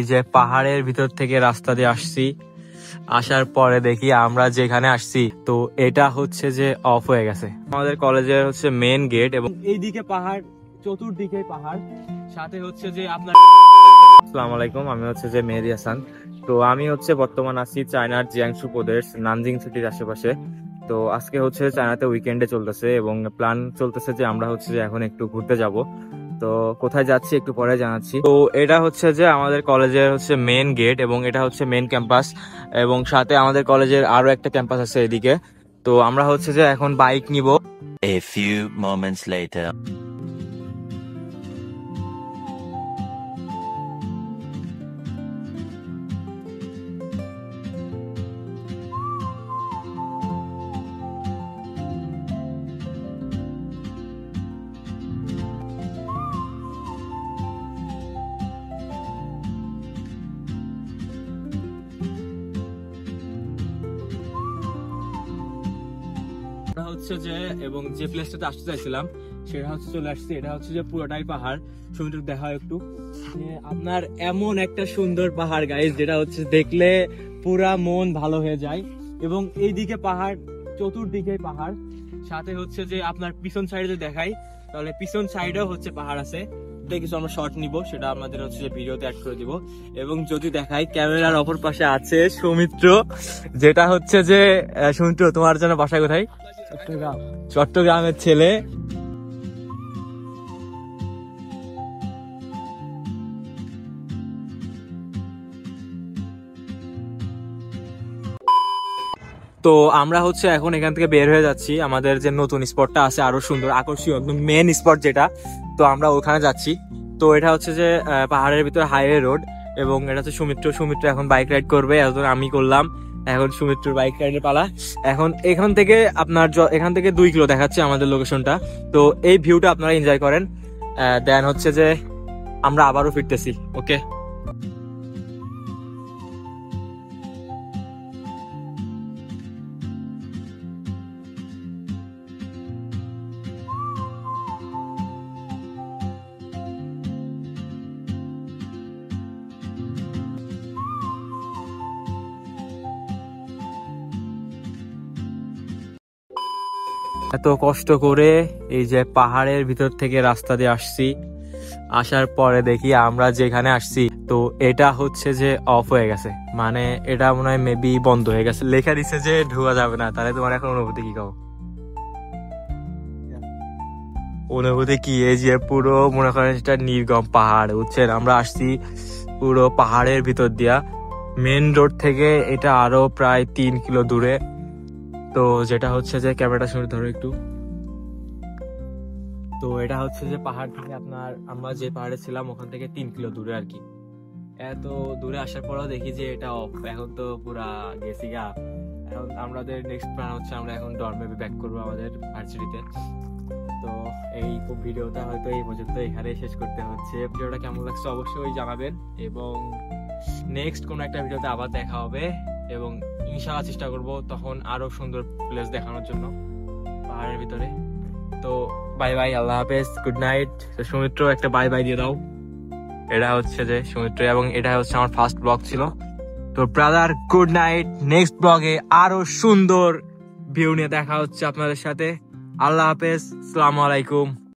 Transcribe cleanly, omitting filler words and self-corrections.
এই যে পাহাড়ের ভিতর থেকে রাস্তা দিয়ে আসছি, আসার পরে দেখি আমরা যেখানে আসছি তো এটা হচ্ছে যে অফ হয়ে গেছে। আমাদের কলেজের হচ্ছে মেন গেট এবং এইদিকে পাহাড়, চতুর্দিকে পাহাড়, সাথে হচ্ছে যে আপনার। আসসালামু আলাইকুম, আমি হচ্ছে যে মেহেদি হাসান। তো আমি হচ্ছে বর্তমান আছি চায়নার জিয়াংশু প্রদেশ নানজিং সিটির আশেপাশে। তো আজকে হচ্ছে চায়নাতে উইকেন্ডে চলতেছে এবং প্ল্যান চলতেছে যে আমরা হচ্ছে যে এখন একটু ঘুরতে যাব। তো কোথায় যাচ্ছি একটু পরে জানাচ্ছি। তো এটা হচ্ছে যে আমাদের কলেজের হচ্ছে মেন গেট এবং এটা হচ্ছে মেন ক্যাম্পাস এবং সাথে আমাদের কলেজের আরো একটা ক্যাম্পাস আছে এদিকে। তো আমরা হচ্ছে যে এখন বাইক নিব। A few moments later. হচ্ছে যে এবং যে প্লেসটাতে আসতে চাইছিলাম সেটা হচ্ছে চলে আসছে। এটা হচ্ছে যে পুরোটাই পাহাড়, সুন্দর দেখা একটু আপনার এমন একটা সুন্দর পাহাড় গাইস, যেটা হচ্ছে দেখলে পুরা মন ভালো হয়ে যায়। এবং এইদিকে পাহাড়, চতুর্দিকে পাহাড়, সাথে হচ্ছে যে আপনার পিছন সাইডে দেখাই তাহলে পিছন সাইডেও হচ্ছে পাহাড় আছে। কিছু আমরা শর্ট নিব, সেটা আমাদের হচ্ছে যে ভিডিওতে অ্যাড করে দিব। এবং যদি দেখাই ক্যামেরার অপর পাশে আছে সৌমিত্র, যেটা হচ্ছে যে সৌমিত্র তোমার জন্য বাসা কোথায়? চট্টগ্রামের ছেলে। তো আমরা হচ্ছে এখন এখান থেকে বের হয়ে যাচ্ছি। আমাদের যে নতুন স্পটটা আছে আরো সুন্দর আকর্ষণীয় একদম মেন স্পট যেটা, তো আমরা ওখানে যাচ্ছি। তো এটা হচ্ছে যে পাহাড়ের ভিতরে হাইওয়ে রোড এবং এটা হচ্ছে সুমিত্র এখন বাইক রাইড করবে, এত আমি করলাম। এখন সুমিত্রর বাইক রাইডের পালা। এখন এখান থেকে আপনার এখান থেকে 2 কিলো দেখাচ্ছে আমাদের লোকেশনটা। তো এই ভিউটা আপনারা এনজয় করেন, দেন হচ্ছে যে আমরা আবারও ফিরতেছি। ওকে, এত কষ্ট করে এই যে পাহাড়ের ভিতর থেকে রাস্তা দিয়ে আসছি, আসার পরে দেখি আমরা যেখানে আসছি তো এটা হচ্ছে যে অফ হয়ে গেছে। মানে এটা মনে হয় মেবি বন্ধ হয়ে গেছে, লেখা দিচ্ছে যে ঢোকা যাবে না। তাহলে তোমার এখন অনুভূতি কি? কাও অনুভূতি কি? এই যে পুরো মনে করেন এটা নির্গম পাহাড়, বুঝছেন? আমরা আসছি পুরো পাহাড়ের ভিতর দিয়া, মেন রোড থেকে এটা আরো প্রায় 3 কিলো দূরে। তো যেটা হচ্ছে যে ক্যামেরাটা শুনে ধরো একটু। তো এটা হচ্ছে যে পাহাড় থেকে আপনার, আমরা যে পাহাড়ে ছিলাম ওখান থেকে 3 কিলো দূরে আর কি। এত দূরে আসার পরেও দেখি যে এটা অফ। এখন তো পুরা গেছি গা। এখন আমাদের নেক্সট প্ল্যান হচ্ছে আমরা এখন ডর্মে ব্যাক করবো আমাদের ভার্সিটিতে। তো এই ভিডিওটা হয়তো এই পর্যন্ত এখানে শেষ করতে হচ্ছে। ভিডিওটা কেমন লাগছে অবশ্যই জানাবেন এবং নেক্সট কোনো একটা ভিডিওতে আবার দেখা হবে এবং ইনশাআল্লাহ চেষ্টা করব তখন আরো সুন্দর প্লেস দেখানোর জন্য পাহাড়ের ভিতরে। তো বাই বাই, আল্লাহ হাফেজ, গুড নাইট। সৌমিত্র একটা বাই বাই দিয়ে দাও। এটা হচ্ছে যে সৌমিত্র এবং এটা হচ্ছে আমার ফার্স্ট ব্লগ ছিল। তো ব্রাদার, গুড নাইট। নেক্সট ব্লগে আরো সুন্দর ভিউ নিয়ে দেখা হচ্ছে আপনাদের সাথে। আল্লাহ হাফেজ, আসসালামু আলাইকুম।